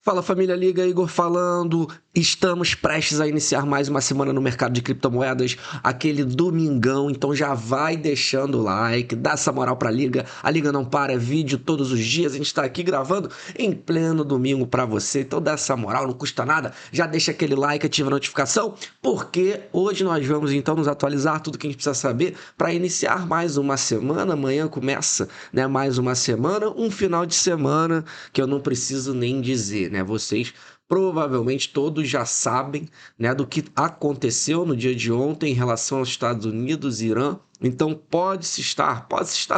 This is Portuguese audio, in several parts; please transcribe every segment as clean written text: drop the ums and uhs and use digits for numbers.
Fala família, Liga Igor falando. Estamos prestes a iniciar mais uma semana no mercado de criptomoedas, aquele domingão, então já vai deixando o like, dá essa moral pra Liga. A Liga não para, é vídeo todos os dias, a gente tá aqui gravando em pleno domingo pra você, então dá essa moral, não custa nada. Já deixa aquele like, ativa a notificação, porque hoje nós vamos então nos atualizar tudo que a gente precisa saber para iniciar mais uma semana. Amanhã começa, né, mais uma semana, um final de semana que eu não preciso nem dizer, né? Vocês provavelmente todos já sabem, né, do que aconteceu no dia de ontem em relação aos Estados Unidos e Irã. Então pode-se estar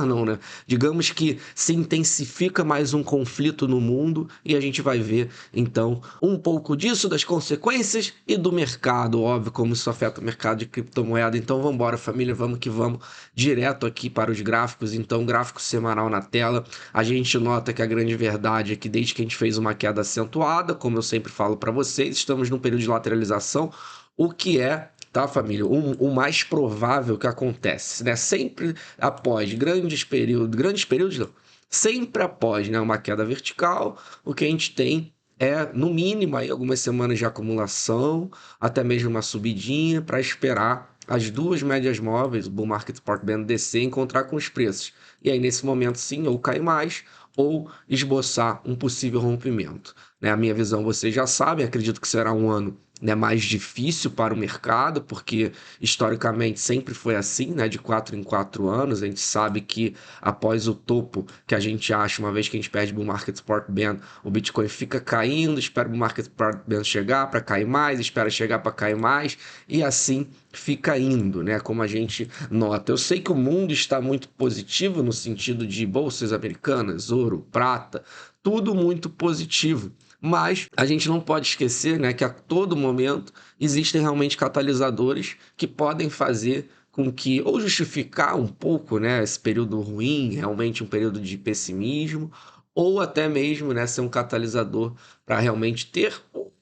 não, né? Digamos que se intensifica mais um conflito no mundo e a gente vai ver então um pouco disso, das consequências e do mercado, óbvio, como isso afeta o mercado de criptomoeda. Então vamos embora, família, vamos que vamos direto aqui para os gráficos. Então gráfico semanal na tela. A gente nota que a grande verdade é que desde que a gente fez uma queda acentuada, como eu sempre falo para vocês, estamos num período de lateralização, o que é, tá, família, o mais provável que acontece, né? Sempre após grandes períodos não, sempre após, né, uma queda vertical, o que a gente tem é, no mínimo, aí, algumas semanas de acumulação, até mesmo uma subidinha para esperar as duas médias móveis, o Bull Market Support Band descer e encontrar com os preços. E aí, nesse momento, sim, ou cai mais, ou esboçar um possível rompimento. Né? A minha visão, vocês já sabem, acredito que será um ano, né, mais difícil para o mercado, porque historicamente sempre foi assim, né, de 4 em 4 anos. A gente sabe que após o topo que a gente acha, uma vez que a gente perde o Market Support Band, o Bitcoin fica caindo, espera o Market Support Band chegar para cair mais, espera chegar para cair mais, e assim fica indo, né, como a gente nota. Eu sei que o mundo está muito positivo no sentido de bolsas americanas, ouro, prata, tudo muito positivo. Mas a gente não pode esquecer, né, que a todo momento existem realmente catalisadores que podem fazer com que, ou justificar um pouco, né, esse período ruim, realmente um período de pessimismo, ou até mesmo, né, ser um catalisador para realmente ter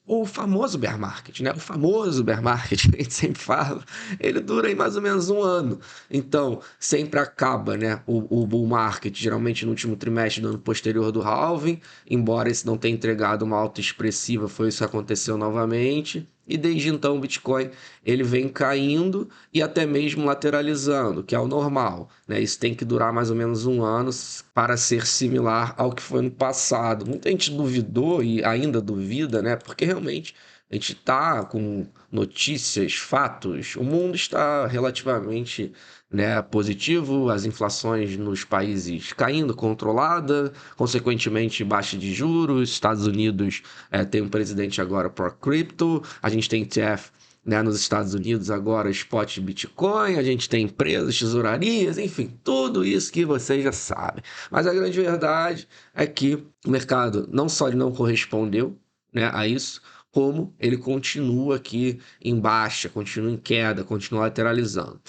o famoso bear market, né? O famoso bear market, que a gente sempre fala, ele dura aí mais ou menos um ano. Então, sempre acaba, né, o bull market, geralmente no último trimestre do ano posterior do halving, embora esse não tenha entregado uma alta expressiva, foi isso que aconteceu novamente. E desde então o Bitcoin ele vem caindo e até mesmo lateralizando, que é o normal, né? Isso tem que durar mais ou menos um ano para ser similar ao que foi no passado. Muita gente duvidou e ainda duvida, né? Porque realmente a gente está com notícias, fatos, o mundo está relativamente, né, positivo, as inflações nos países caindo, controlada, consequentemente baixa de juros, Estados Unidos tem um presidente agora pró-cripto, a gente tem ETF, né, nos Estados Unidos agora, spot Bitcoin, a gente tem empresas, tesourarias, enfim, tudo isso que vocês já sabem. Mas a grande verdade é que o mercado não só ele não correspondeu, né, a isso, como ele continua aqui em baixa, continua em queda, continua lateralizando.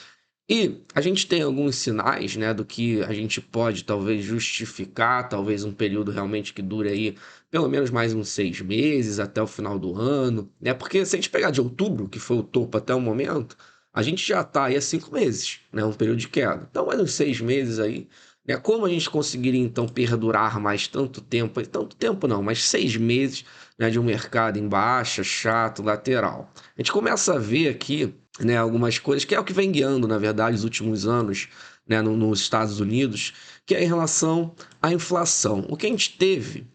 E a gente tem alguns sinais, né, do que a gente pode talvez justificar, talvez um período realmente que dure aí pelo menos mais uns 6 meses até o final do ano, né? Porque se a gente pegar de outubro, que foi o topo até o momento, a gente já está aí há 5 meses, né? Um período de queda. Então, mais uns 6 meses aí, né? Como a gente conseguiria então perdurar mais tanto tempo não, mas 6 meses, né, de um mercado em baixa, chato, lateral. A gente começa a ver aqui, né, algumas coisas, que é o que vem guiando, na verdade, os últimos anos, né, nos Estados Unidos, que é em relação à inflação. O que a gente teve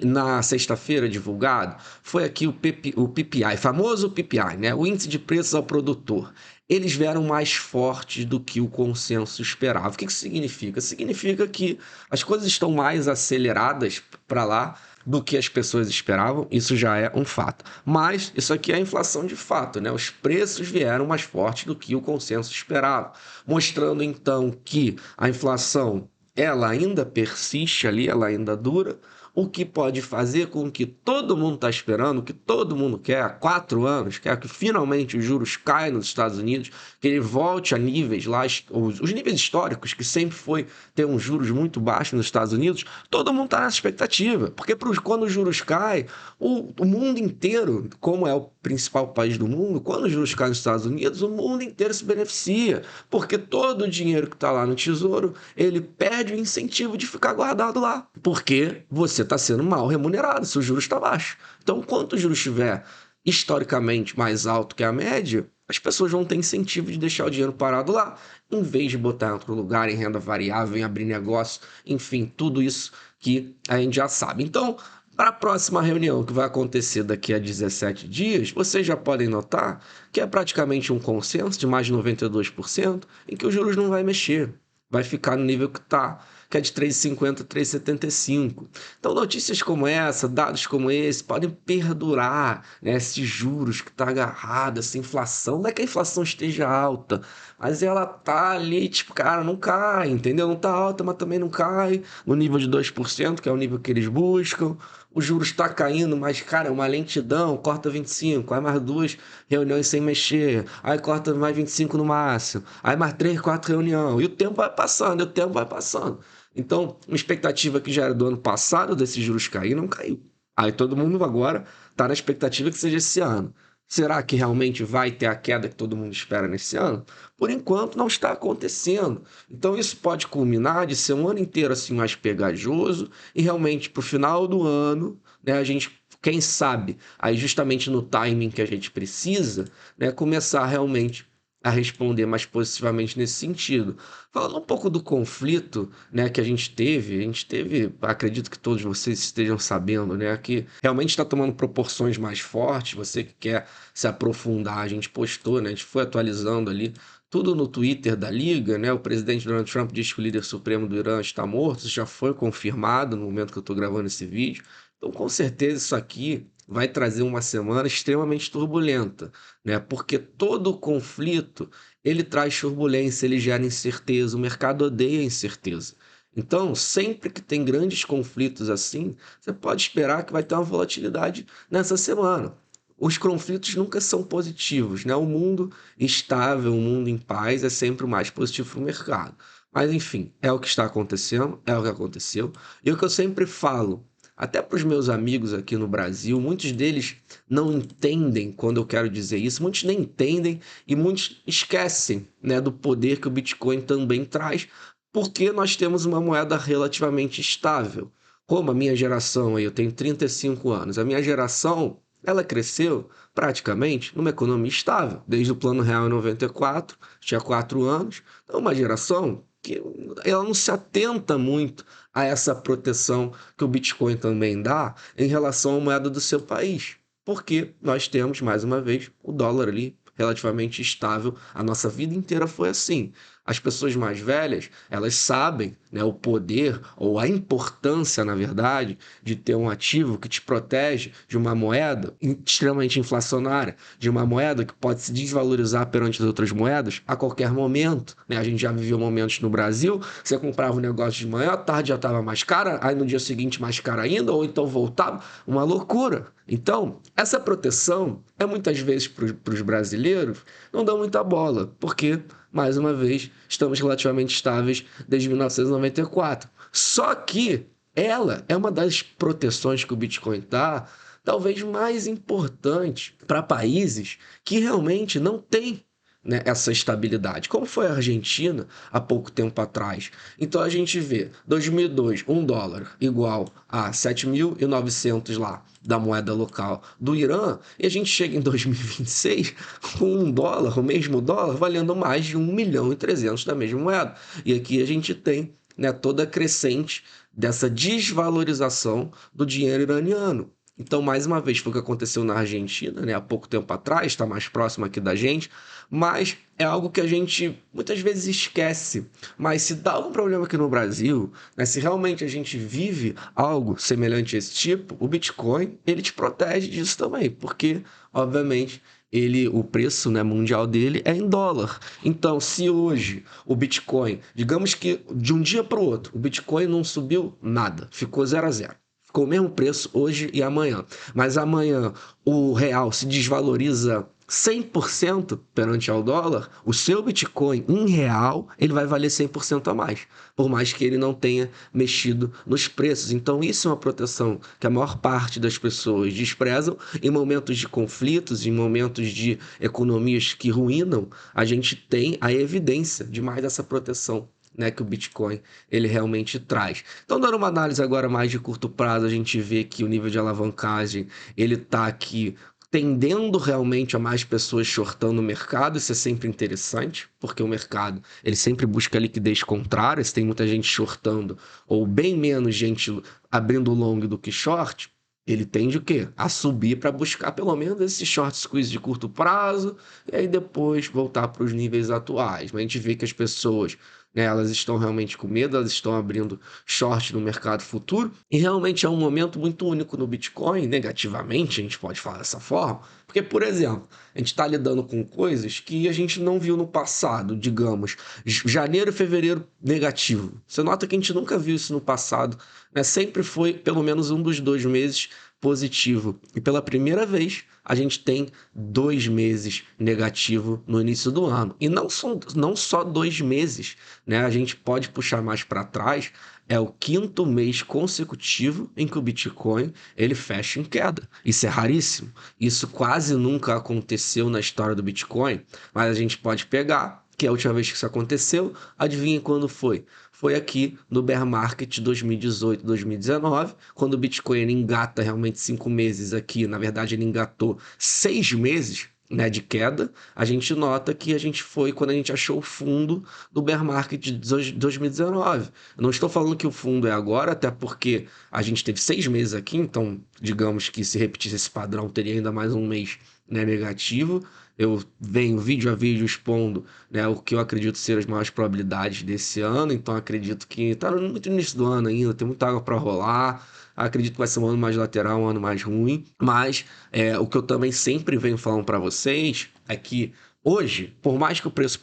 na sexta-feira divulgado foi aqui o PPI, famoso PPI, né, o índice de preços ao produtor. Eles vieram mais fortes do que o consenso esperava. O que isso significa? Significa que as coisas estão mais aceleradas para lá do que as pessoas esperavam, isso já é um fato. Mas isso aqui é a inflação de fato, né? Os preços vieram mais fortes do que o consenso esperava, mostrando então que a inflação ela ainda persiste ali, ela ainda dura, o que pode fazer com que todo mundo está esperando, o que todo mundo quer há 4 anos, quer que finalmente os juros caiam nos Estados Unidos, que ele volte a níveis lá, os níveis históricos, que sempre foi ter uns juros muito baixos nos Estados Unidos, todo mundo está nessa expectativa, porque quando os juros caem, o mundo inteiro, como é o principal país do mundo, quando os juros caem nos Estados Unidos, o mundo inteiro se beneficia, porque todo o dinheiro que está lá no Tesouro, ele perde o incentivo de ficar guardado lá, porque você você está sendo mal remunerado se o juros está baixo. Então, quanto o juros estiver historicamente mais alto que a média, as pessoas vão ter incentivo de deixar o dinheiro parado lá, em vez de botar em outro lugar, em renda variável, em abrir negócio, enfim, tudo isso que a gente já sabe. Então, para a próxima reunião que vai acontecer daqui a 17 dias, vocês já podem notar que é praticamente um consenso de mais de 92% em que os juros não vai mexer, vai ficar no nível que está, que é de 3,50 a 3,75. Então, notícias como essa, dados como esse, podem perdurar, né? Esses juros que está agarrado, essa inflação. Não é que a inflação esteja alta, mas ela tá ali, tipo, cara, não cai, entendeu? Não tá alta, mas também não cai no nível de 2%, que é o nível que eles buscam. O juros está caindo, mas, cara, é uma lentidão, corta 25, aí mais 2 reuniões sem mexer, aí corta mais 25 no máximo, aí mais 3, 4 reuniões, e o tempo vai passando, e o tempo vai passando. Então, uma expectativa que já era do ano passado desses juros cair, não caiu. Aí todo mundo agora está na expectativa que seja esse ano. Será que realmente vai ter a queda que todo mundo espera nesse ano? Por enquanto não está acontecendo. Então isso pode culminar de ser um ano inteiro assim mais pegajoso e realmente para o final do ano, né, a gente, quem sabe, aí justamente no timing que a gente precisa, né, começar realmente a responder mais positivamente nesse sentido. Falando um pouco do conflito, né, que a gente teve, acredito que todos vocês estejam sabendo, né, que realmente está tomando proporções mais fortes. Você que quer se aprofundar, a gente postou, né, a gente foi atualizando ali tudo no Twitter da Liga, né? O presidente Donald Trump diz que o líder supremo do Irã está morto, isso já foi confirmado no momento que eu estou gravando esse vídeo. Então, com certeza, isso aqui vai trazer uma semana extremamente turbulenta, né? Porque todo conflito ele traz turbulência, ele gera incerteza, o mercado odeia incerteza. Então, sempre que tem grandes conflitos assim, você pode esperar que vai ter uma volatilidade nessa semana. Os conflitos nunca são positivos, né? O mundo estável, um mundo em paz é sempre o mais positivo para o mercado. Mas, enfim, é o que está acontecendo, é o que aconteceu. E o que eu sempre falo, até para os meus amigos aqui no Brasil, muitos deles não entendem quando eu quero dizer isso, muitos nem entendem e muitos esquecem, né, do poder que o Bitcoin também traz, porque nós temos uma moeda relativamente estável. Como a minha geração, eu tenho 35 anos, a minha geração ela cresceu praticamente numa economia estável, desde o Plano Real em 94, tinha 4 anos. Então, uma geração que ela não se atenta muito a essa proteção que o Bitcoin também dá em relação à moeda do seu país. Porque nós temos, mais uma vez, o dólar ali relativamente estável. A nossa vida inteira foi assim. As pessoas mais velhas, elas sabem, né, o poder ou a importância, na verdade, de ter um ativo que te protege de uma moeda extremamente inflacionária, de uma moeda que pode se desvalorizar perante as outras moedas a qualquer momento, né? A gente já viveu momentos no Brasil, você comprava um negócio de manhã, à tarde já estava mais cara, aí no dia seguinte mais cara ainda, ou então voltava, uma loucura. Então, essa proteção é muitas vezes para os brasileiros não dá muita bola, porque, mais uma vez, estamos relativamente estáveis desde 1994. Só que ela é uma das proteções que o Bitcoin dá, talvez mais importante para países que realmente não têm, né, essa estabilidade, como foi a Argentina há pouco tempo atrás. Então a gente vê 2002, $1 igual a 7.900 lá da moeda local do Irã, e a gente chega em 2026 com $1, o mesmo dólar, valendo mais de 1.300.000 da mesma moeda. E aqui a gente tem, né, toda a crescente dessa desvalorização do dinheiro iraniano. Então, mais uma vez, foi o que aconteceu na Argentina, né, há pouco tempo atrás, está mais próximo aqui da gente, mas é algo que a gente muitas vezes esquece. Mas se dá algum problema aqui no Brasil, né, se realmente a gente vive algo semelhante a esse tipo, o Bitcoin, ele te protege disso também, porque, obviamente, o preço, né, mundial dele é em dólar. Então, se hoje o Bitcoin, digamos que de um dia para o outro, o Bitcoin não subiu nada, ficou 0 a 0. Ficou o mesmo preço hoje e amanhã. Mas amanhã o real se desvaloriza 100% perante ao dólar, o seu Bitcoin em real, ele vai valer 100% a mais, por mais que ele não tenha mexido nos preços. Então isso é uma proteção que a maior parte das pessoas desprezam. Em momentos de conflitos, em momentos de economias que ruinam, a gente tem a evidência de mais dessa proteção né, que o Bitcoin ele realmente traz. Então, dando uma análise agora mais de curto prazo, a gente vê que o nível de alavancagem ele está aqui tendendo realmente a mais pessoas shortando o mercado. Isso é sempre interessante, porque o mercado ele sempre busca liquidez contrária. Se tem muita gente shortando ou bem menos gente abrindo long do que short, ele tende o quê? A subir para buscar pelo menos esse short squeeze de curto prazo e aí depois voltar para os níveis atuais. Mas a gente vê que as pessoas, né, elas estão realmente com medo, elas estão abrindo short no mercado futuro e realmente é um momento muito único no Bitcoin, negativamente, a gente pode falar dessa forma, porque, por exemplo, a gente está lidando com coisas que a gente não viu no passado, digamos, janeiro e fevereiro negativo. Você nota que a gente nunca viu isso no passado, né? Sempre foi pelo menos um dos 2 meses positivo. E pela primeira vez, a gente tem 2 meses negativo no início do ano. E não só 2 meses, né? A gente pode puxar mais para trás. É o 5º mês consecutivo em que o Bitcoin ele fecha em queda. Isso é raríssimo. Isso quase nunca aconteceu na história do Bitcoin, mas a gente pode pegar que a última vez que isso aconteceu, adivinha quando foi? Foi aqui no bear market 2018, 2019, quando o Bitcoin ele engata realmente 5 meses aqui, na verdade ele engatou 6 meses, né, de queda. A gente nota que a gente foi quando a gente achou o fundo do bear market de 2019. Eu não estou falando que o fundo é agora, até porque a gente teve 6 meses aqui, então digamos que se repetisse esse padrão teria ainda mais um mês, né, negativo. Eu venho vídeo a vídeo expondo, né, o que eu acredito ser as maiores probabilidades desse ano, então acredito que está muito no início do ano ainda, tem muita água para rolar. Acredito que vai ser um ano mais lateral, um ano mais ruim, mas o que eu também sempre venho falando para vocês é que hoje, por mais que o preço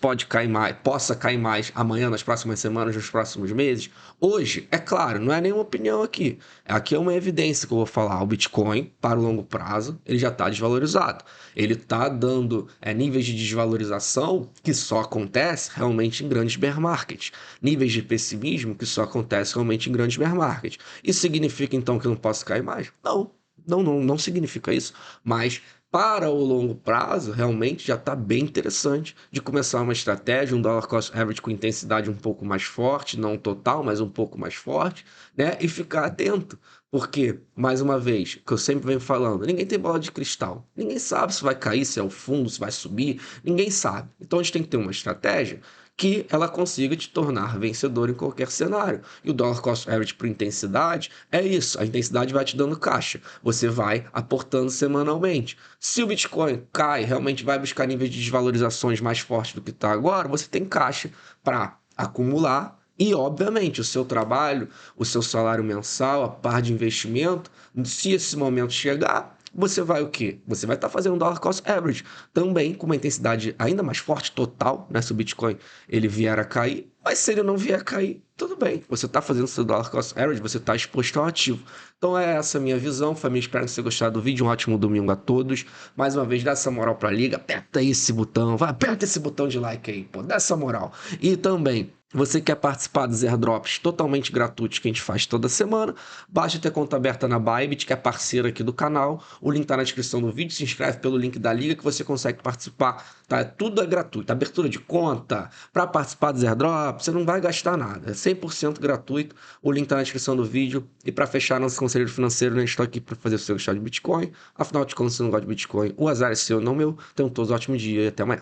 possa cair mais amanhã, nas próximas semanas, nos próximos meses, hoje, é claro, não é nenhuma opinião aqui. Aqui é uma evidência que eu vou falar. O Bitcoin, para o longo prazo, ele já está desvalorizado. Ele está dando níveis de desvalorização que só acontece realmente em grandes bear markets. Níveis de pessimismo que só acontece realmente em grandes bear markets. Isso significa, então, que eu não posso cair mais? Não. Não significa isso, mas para o longo prazo, realmente já está bem interessante de começar uma estratégia, um dollar cost average com intensidade um pouco mais forte, não total, mas um pouco mais forte, né? E ficar atento, porque, mais uma vez, que eu sempre venho falando, ninguém tem bola de cristal, ninguém sabe se vai cair, se é o fundo, se vai subir, ninguém sabe. Então a gente tem que ter uma estratégia que ela consiga te tornar vencedor em qualquer cenário. E o dollar cost average por intensidade é isso, a intensidade vai te dando caixa, você vai aportando semanalmente. Se o Bitcoin cai, realmente vai buscar níveis de desvalorizações mais fortes do que está agora, você tem caixa para acumular e, obviamente, o seu trabalho, o seu salário mensal, a par de investimento, se esse momento chegar, você vai o quê? Você vai estar fazendo um dollar cost average também com uma intensidade ainda mais forte, total, né? Se o Bitcoin ele vier a cair, mas se ele não vier a cair, tudo bem. Você está fazendo seu dollar cost average, você está exposto ao ativo. Então é essa a minha visão, família. Espero que você tenha gostado do vídeo. Um ótimo domingo a todos. Mais uma vez, dá essa moral pra liga. Aperta esse botão, vai, aperta esse botão de like aí, pô, dá essa moral. E também, você quer participar dos airdrops totalmente gratuitos que a gente faz toda semana, basta ter conta aberta na Bybit, que é parceira aqui do canal. O link está na descrição do vídeo. Se inscreve pelo link da liga que você consegue participar. Tá? Tudo é gratuito. Abertura de conta, para participar dos airdrops, você não vai gastar nada. É 100% gratuito. O link está na descrição do vídeo. E para fechar nosso conselheiro financeiro, né, a gente está aqui para fazer você gostar de Bitcoin. Afinal de contas, se não gosta de Bitcoin, o azar é seu, não meu. Tenham todos um ótimo dia e até amanhã.